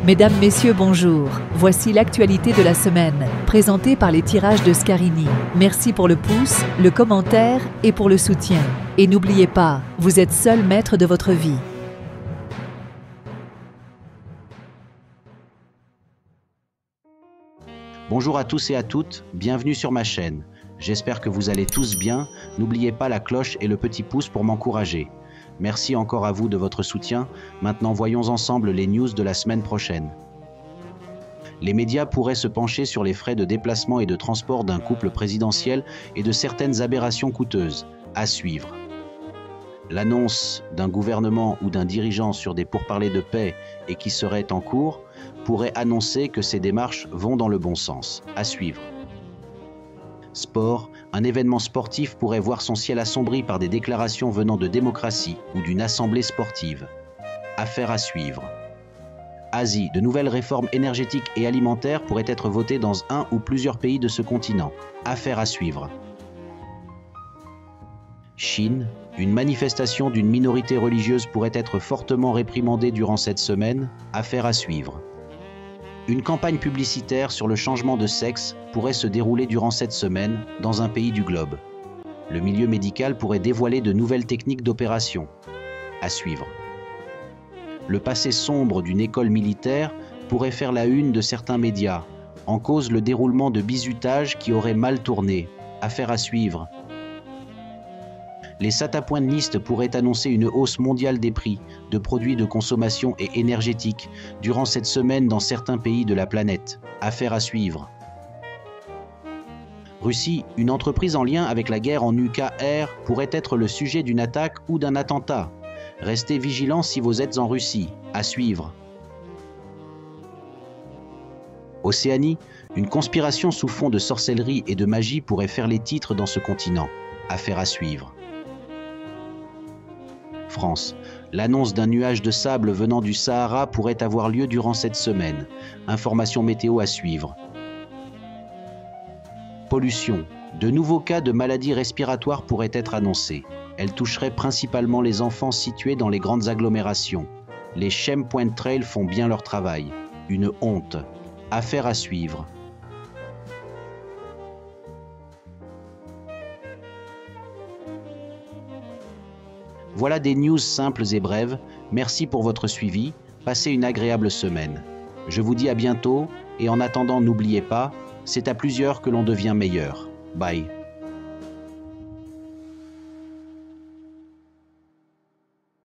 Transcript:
Mesdames, Messieurs, bonjour. Voici l'actualité de la semaine, présentée par les tirages de Scarini. Merci pour le pouce, le commentaire et pour le soutien. Et n'oubliez pas, vous êtes seul maître de votre vie. Bonjour à tous et à toutes, bienvenue sur ma chaîne. J'espère que vous allez tous bien. N'oubliez pas la cloche et le petit pouce pour m'encourager. Merci encore à vous de votre soutien. Maintenant, voyons ensemble les news de la semaine prochaine. Les médias pourraient se pencher sur les frais de déplacement et de transport d'un couple présidentiel et de certaines aberrations coûteuses. À suivre. L'annonce d'un gouvernement ou d'un dirigeant sur des pourparlers de paix et qui seraient en cours pourrait annoncer que ces démarches vont dans le bon sens. À suivre. Sport, un événement sportif pourrait voir son ciel assombri par des déclarations venant de démocratie ou d'une assemblée sportive. Affaire à suivre. Asie, de nouvelles réformes énergétiques et alimentaires pourraient être votées dans un ou plusieurs pays de ce continent. Affaire à suivre. Chine, une manifestation d'une minorité religieuse pourrait être fortement réprimandée durant cette semaine. Affaire à suivre. Une campagne publicitaire sur le changement de sexe pourrait se dérouler durant cette semaine dans un pays du globe. Le milieu médical pourrait dévoiler de nouvelles techniques d'opération. À suivre. Le passé sombre d'une école militaire pourrait faire la une de certains médias. En cause le déroulement de bizutages qui auraient mal tourné. Affaire à suivre. Les satapointistes pourraient annoncer une hausse mondiale des prix de produits de consommation et énergétiques durant cette semaine dans certains pays de la planète. Affaire à suivre. Russie, une entreprise en lien avec la guerre en Ukraine pourrait être le sujet d'une attaque ou d'un attentat. Restez vigilants si vous êtes en Russie. À suivre. Océanie, une conspiration sous fond de sorcellerie et de magie pourrait faire les titres dans ce continent. Affaire à suivre. France. L'annonce d'un nuage de sable venant du Sahara pourrait avoir lieu durant cette semaine. Information météo à suivre. Pollution. De nouveaux cas de maladies respiratoires pourraient être annoncés. Elles toucheraient principalement les enfants situés dans les grandes agglomérations. Les Shem Point Trail font bien leur travail. Une honte. Affaire à suivre. Voilà des news simples et brèves. Merci pour votre suivi. Passez une agréable semaine. Je vous dis à bientôt et en attendant, n'oubliez pas, c'est à plusieurs que l'on devient meilleur. Bye.